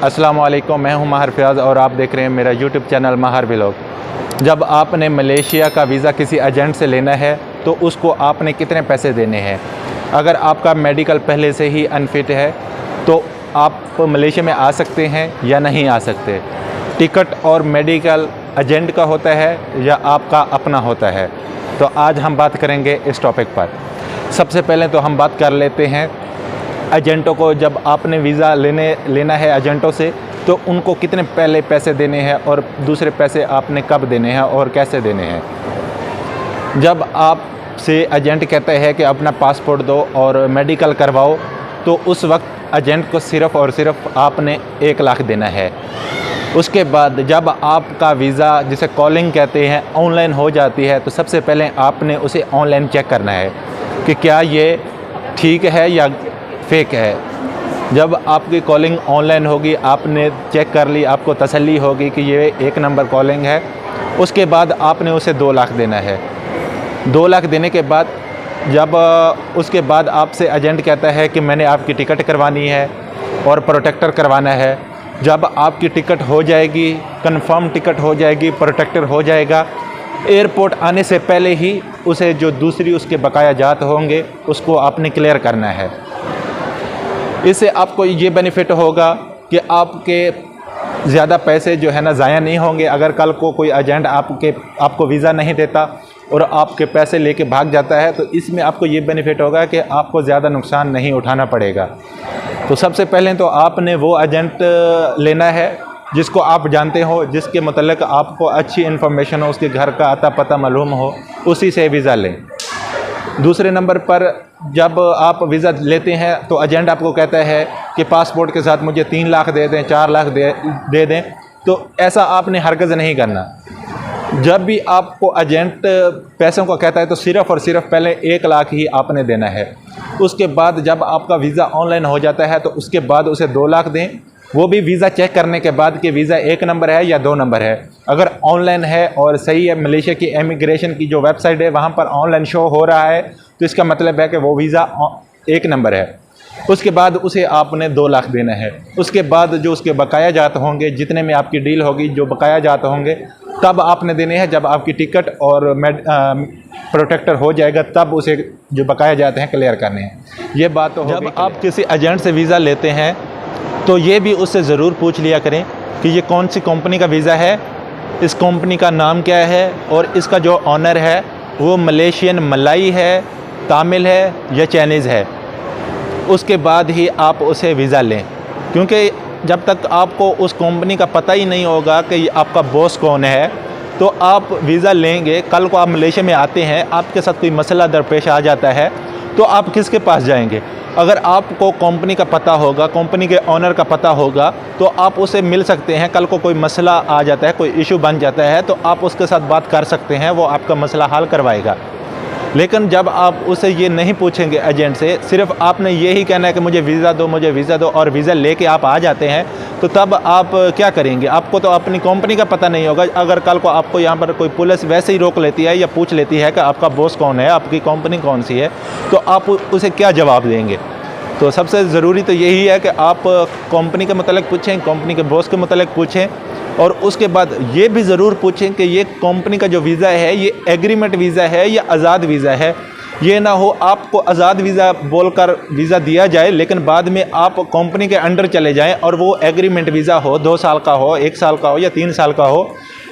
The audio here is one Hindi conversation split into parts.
अस्सलाम वालेकुम, मैं हूं माहिर फयाज़ और आप देख रहे हैं मेरा यूट्यूब चैनल माहिर व्लॉग। जब आपने मलेशिया का वीज़ा किसी एजेंट से लेना है तो उसको आपने कितने पैसे देने हैं। अगर आपका मेडिकल पहले से ही अनफिट है तो आप मलेशिया में आ सकते हैं या नहीं आ सकते। टिकट और मेडिकल एजेंट का होता है या आपका अपना होता है। तो आज हम बात करेंगे इस टॉपिक पर। सबसे पहले तो हम बात कर लेते हैं एजेंटों को। जब आपने वीज़ा लेना है एजेंटों से तो उनको कितने पहले पैसे देने हैं और दूसरे पैसे आपने कब देने हैं और कैसे देने हैं। जब आपसे एजेंट कहता है कि अपना पासपोर्ट दो और मेडिकल करवाओ तो उस वक्त एजेंट को सिर्फ़ और सिर्फ आपने 1 लाख देना है। उसके बाद जब आपका वीज़ा जिसे कॉलिंग कहते हैं ऑनलाइन हो जाती है तो सबसे पहले आपने उसे ऑनलाइन चेक करना है कि क्या ये ठीक है या फेक है। जब आपकी कॉलिंग ऑनलाइन होगी, आपने चेक कर ली, आपको तसल्ली होगी कि ये 1 नंबर कॉलिंग है, उसके बाद आपने उसे 2 लाख देना है। 2 लाख देने के बाद जब उसके बाद आपसे एजेंट कहता है कि मैंने आपकी टिकट करवानी है और प्रोटेक्टर करवाना है। जब आपकी टिकट हो जाएगी, कंफर्म टिकट हो जाएगी, प्रोटेक्टर हो जाएगा, एयरपोर्ट आने से पहले ही उसे जो दूसरी उसके बकाया जात होंगे उसको आपने क्लियर करना है। इससे आपको ये बेनिफिट होगा कि आपके ज़्यादा पैसे जो है ना ज़ाया नहीं होंगे। अगर कल को कोई एजेंट आपको वीज़ा नहीं देता और आपके पैसे लेके भाग जाता है तो इसमें आपको ये बेनिफिट होगा कि आपको ज़्यादा नुकसान नहीं उठाना पड़ेगा। तो सबसे पहले तो आपने वो एजेंट लेना है जिसको आप जानते हो, जिसके मतलब आपको अच्छी इन्फॉर्मेशन हो, उसके घर का आता पता मालूम हो, उसी से वीज़ा लें। दूसरे नंबर पर जब आप वीज़ा लेते हैं तो एजेंट आपको कहता है कि पासपोर्ट के साथ मुझे 3 लाख दे दें, 4 लाख दे दें, तो ऐसा आपने हरगिज़ नहीं करना। जब भी आपको एजेंट पैसों का कहता है तो सिर्फ़ और सिर्फ पहले 1 लाख ही आपने देना है। उसके बाद जब आपका वीज़ा ऑनलाइन हो जाता है तो उसके बाद उसे 2 लाख दें, वो भी वीज़ा चेक करने के बाद कि वीज़ा 1 नंबर है या 2 नंबर है। अगर ऑनलाइन है और सही है, मलेशिया की इमिग्रेशन की जो वेबसाइट है वहाँ पर ऑनलाइन शो हो रहा है तो इसका मतलब है कि वो वीज़ा 1 नंबर है। उसके बाद उसे आपने 2 लाख देना है। उसके बाद जो उसके बकाया जात होंगे, जितने में आपकी डील होगी, जो बकाया जात होंगे तब आपने देने हैं। जब आपकी टिकट और प्रोटेक्टर हो जाएगा तब उसे जो बकाया जाते हैं क्लियर करने हैं। ये बात तो जब आप किसी एजेंट से वीज़ा लेते हैं तो ये भी उससे ज़रूर पूछ लिया करें कि ये कौन सी कंपनी का वीज़ा है, इस कंपनी का नाम क्या है और इसका जो ऑनर है वो मलेशियन मलाई है, तामिल है या चाइनीज़ है। उसके बाद ही आप उसे वीज़ा लें, क्योंकि जब तक आपको उस कंपनी का पता ही नहीं होगा कि आपका बॉस कौन है तो आप वीज़ा लेंगे, कल को आप मलेशिया में आते हैं, आपके साथ कोई मसला दरपेश आ जाता है तो आप किसके पास जाएंगे। अगर आपको कंपनी का पता होगा, कंपनी के ऑनर का पता होगा तो आप उसे मिल सकते हैं। कल को कोई मसला आ जाता है, कोई इशू बन जाता है तो आप उसके साथ बात कर सकते हैं, वो आपका मसला हल करवाएगा। लेकिन जब आप उसे ये नहीं पूछेंगे एजेंट से, सिर्फ आपने ये ही कहना है कि मुझे वीज़ा दो, मुझे वीज़ा दो, और वीज़ा लेके आप आ जाते हैं तो तब आप क्या करेंगे। आपको तो अपनी कंपनी का पता नहीं होगा। अगर कल को आपको यहाँ पर कोई पुलिस वैसे ही रोक लेती है या पूछ लेती है कि आपका बॉस कौन है, आपकी कंपनी कौन सी है, तो आप उसे क्या जवाब देंगे। तो सबसे ज़रूरी तो यही है कि आप कंपनी के मतलब पूछें, कंपनी के बॉस के मतलब पूछें, और उसके बाद ये भी ज़रूर पूछें कि ये कंपनी का जो वीज़ा है ये एग्रीमेंट वीज़ा है या आज़ाद वीज़ा है। ये ना हो आपको आज़ाद वीज़ा बोलकर वीज़ा दिया जाए लेकिन बाद में आप कंपनी के अंडर चले जाएं और वो एग्रीमेंट वीज़ा हो, 2 साल का हो, 1 साल का हो या 3 साल का हो।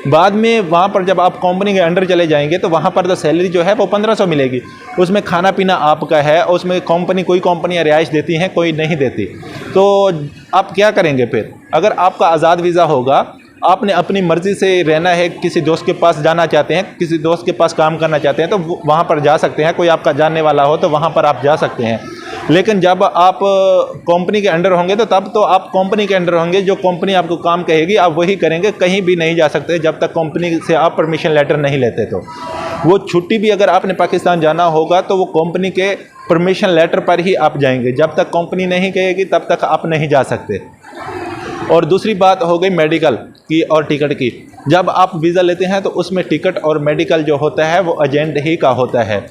बाद में वहाँ पर जब आप कंपनी के अंडर चले जाएंगे तो वहाँ पर तो सैलरी जो है वो 1500 मिलेगी, उसमें खाना पीना आपका है, उसमें कोई कंपनियाँ रिहाइश देती हैं, कोई नहीं देती। तो आप क्या करेंगे फिर। अगर आपका आज़ाद वीज़ा होगा, आपने अपनी मर्ज़ी से रहना है, किसी दोस्त के पास जाना चाहते हैं, किसी दोस्त के पास काम करना चाहते हैं तो वहाँ पर जा सकते हैं, कोई आपका जानने वाला हो तो वहाँ पर आप जा सकते हैं। लेकिन जब आप कंपनी के अंडर होंगे तो तब तो आप कंपनी के अंडर होंगे, जो कंपनी आपको काम कहेगी आप वही करेंगे, कहीं भी नहीं जा सकते जब तक कंपनी से आप परमिशन लेटर नहीं लेते। तो वो छुट्टी भी अगर आपने पाकिस्तान जाना होगा तो वो कंपनी के परमिशन लेटर पर ही आप जाएंगे, जब तक कंपनी नहीं कहेगी तब तक आप नहीं जा सकते। और दूसरी बात हो गई मेडिकल की और टिकट की। जब आप वीज़ा लेते हैं तो उसमें टिकट और मेडिकल जो होता है वो एजेंट ही का होता है,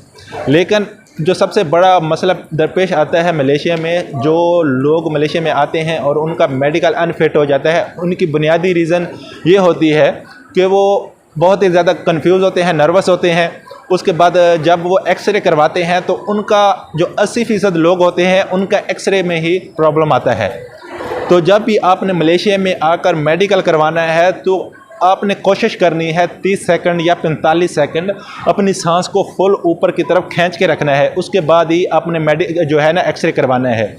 लेकिन जो सबसे बड़ा मसला दरपेश आता है मलेशिया में, जो लोग मलेशिया में आते हैं और उनका मेडिकल अनफिट हो जाता है, उनकी बुनियादी रीज़न ये होती है कि वो बहुत ही ज़्यादा कंफ्यूज होते हैं, नर्वस होते हैं। उसके बाद जब वो एक्सरे करवाते हैं तो उनका जो 80% लोग होते हैं उनका एक्सरे में ही प्रॉब्लम आता है। तो जब भी आपने मलेशिया में आकर मेडिकल करवाना है तो आपने कोशिश करनी है 30 सेकंड या 45 सेकंड अपनी सांस को फुल ऊपर की तरफ खींच के रखना है। उसके बाद ही आपने जो है ना एक्सरे करवाना है।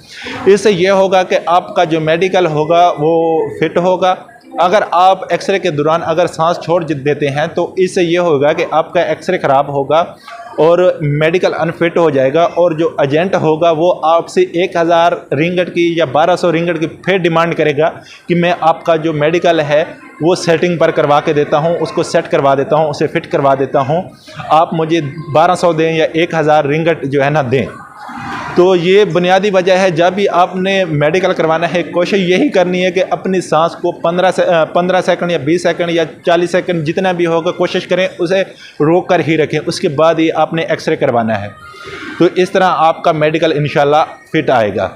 इससे ये होगा कि आपका जो मेडिकल होगा वो फिट होगा। अगर आप एक्सरे के दौरान अगर सांस छोड़ देते हैं तो इससे ये होगा कि आपका एक्सरे ख़राब होगा और मेडिकल अनफिट हो जाएगा, और जो एजेंट होगा वो आपसे 1000 रिंगट की या 1200 रिंगट की फिर डिमांड करेगा कि मैं आपका जो मेडिकल है वो सेटिंग पर करवा के देता हूँ, उसको सेट करवा देता हूँ, उसे फिट करवा देता हूँ, आप मुझे 1200 दें या 1000 रिंगट जो है ना दें। तो ये बुनियादी वजह है। जब भी आपने मेडिकल करवाना है कोशिश यही करनी है कि अपनी सांस को 15 सेकंड या 20 सेकंड या 40 सेकंड जितना भी होगा कोशिश करें उसे रोक कर ही रखें। उसके बाद ही आपने एक्सरे करवाना है। तो इस तरह आपका मेडिकल इंशाल्लाह फिट आएगा।